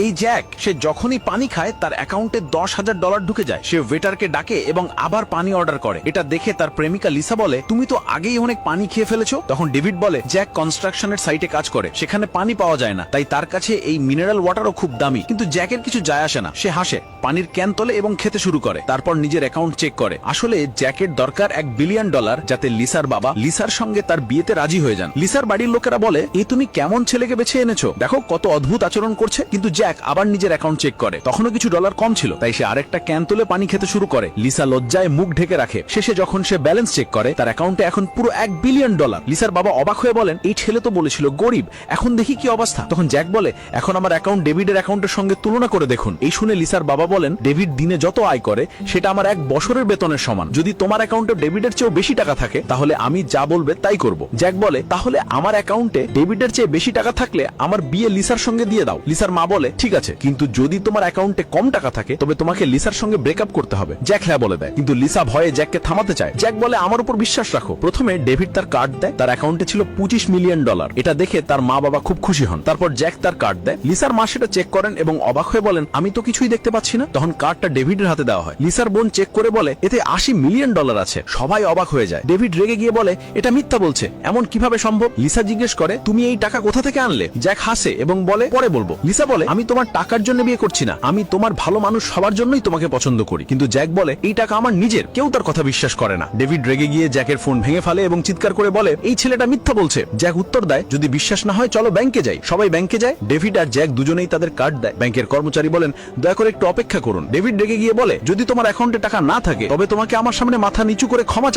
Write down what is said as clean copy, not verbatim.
এই জ্যাক সে যখনই পানি খায় তার অ্যাকাউন্টে $10,000 ঢুকে যায়। সে ওয়েটারকে ডাকে এবং আবার পানি অর্ডার করে। এটা দেখে তার প্রেমিকা লিসা বলে, তুমি তো আগেই অনেক পানি খেয়ে ফেলেছো। তখন ডেভিড বলে, জ্যাক কনস্ট্রাকশনের সাইটে কাজ করে, সেখানে পানি পাওয়া যায় না, তাই তার কাছে এই মিনারেল ওয়াটারও খুব দামি। কিন্তু জ্যাকের কিছু যায় আসে না, সে হাসে, পানির ক্যান তোলে এবং খেতে শুরু করে। তারপর নিজের অ্যাকাউন্ট চেক করে। আসলে জ্যাকের দরকার $1 বিলিয়ন, যাতে লিসার বাবা লিসার সঙ্গে তার বিয়েতে রাজি হয়ে যান। লিসার বাড়ির লোকেরা বলে, এই তুমি কেমন ছেলেকে বেছে এনেছো, দেখো কত অদ্ভুত আচরণ করছে। কিন্তু জ্যাক আবার নিজের অ্যাকাউন্ট চেক করে, তখনও কিছু ডলার কম ছিল, তাই সে আরেকটা ক্যান তুলে পানি খেতে শুরু করে। লিসা লজ্জায় মুখ ঢেকে রাখে। শেষে যখন সে ব্যালেন্স চেক করে, তার অ্যাকাউন্টে এখন পুরো $1 বিলিয়ন। লিসার বাবা অবাক হয়ে বলেন, এই ছেলে তো বলেছিল গরিব, এখন দেখি কি অবস্থা। তখন জ্যাক বলে, এখন আমার অ্যাকাউন্ট ডেভিডের অ্যাকাউন্টের সঙ্গে তুলনা করে দেখুন। এই শুনে লিসার বাবা বলেন, ডেভিড দিনে যত আয় করে সেটা আমার 1 বছরের বেতনের সমান। যদি তোমার অ্যাকাউন্টে ডেভিডের চেয়েও বেশি টাকা থাকে তাহলে আমি যা বলবে তাই করব। জ্যাক বলে, তাহলে আমার অ্যাকাউন্টে ডেভিডের চেয়ে বেশি টাকা থাকলে আমার বিয়ে লিসার সঙ্গে দিয়ে দাও। লিসার মা বলে, ঠিক আছে, কিন্তু যদি তোমার অ্যাকাউন্টে কম টাকা থাকে তবে তোমাকে লিসার সঙ্গে ব্রেকআপ করতে হবে। জ্যাক হ্যাঁ বলে দেয়, কিন্তু লিসা ভয়ে জ্যাককে থামাতে চায়। জ্যাক বলে, আমার উপর বিশ্বাস রাখো। প্রথমে ডেভিড তার কার্ড দেয়, তার অ্যাকাউন্টে ছিল $25 মিলিয়ন। এটা দেখে তার মা বাবা খুব খুশি হন। তারপর জ্যাক তার কার্ড দেয়। লিসার মা সেটা চেক করেন এবং অবাক হয়ে বলেন, আমি তো কিছুই দেখতে পাচ্ছি না। তখন কার্ডটা ডেভিডের হাতে দেওয়া হয়। লিসার বোন চেক করে বলে, এতে $80 মিলিয়ন আছে। সবাই অবাক হয়ে যায়। ডেভিড রেগে গিয়ে বলে, এটা মিথ্যা বলছে, এমন কিভাবে সম্ভব? লিসা জিজ্ঞেস করে, তুমি এই টাকা কোথা থেকে আনলে? জ্যাক হাসে এবং বলে, পরে বলবো। লিসা বলে, আমি তোমার টাকার জন্য বিয়ে করছি না, আমি তোমার ভালো মানুষ সবার জন্যই তোমাকে পছন্দ করি। কিন্তু জ্যাক বলে, এই টাকা আমার নিজের, কেউ তার কথা বিশ্বাস করে না। ডেভিড রেগে গিয়ে জ্যাকের ফোন ভেঙে ফেলে এবং চিৎকার করে বলে, এই ছেলেটা মিথ্যা বলছে। জ্যাক উত্তর দেয়, যদি বিশ্বাস না হয় চলো ব্যাংকে যাই। সবাই ব্যাংকে যায়। ডেভিড আর জ্যাক দুজনেই তাদের কার্ড দেয়। ব্যাংকের কর্মচারী বলেন, দয়া করে একটু অপেক্ষা করুন। ডেভিড রেগে গিয়ে বলে, যদি তোমার অ্যাকাউন্টে টাকা না থাকে তবে তোমাকে আমার সামনে মাথা নিচু করে ক্ষমা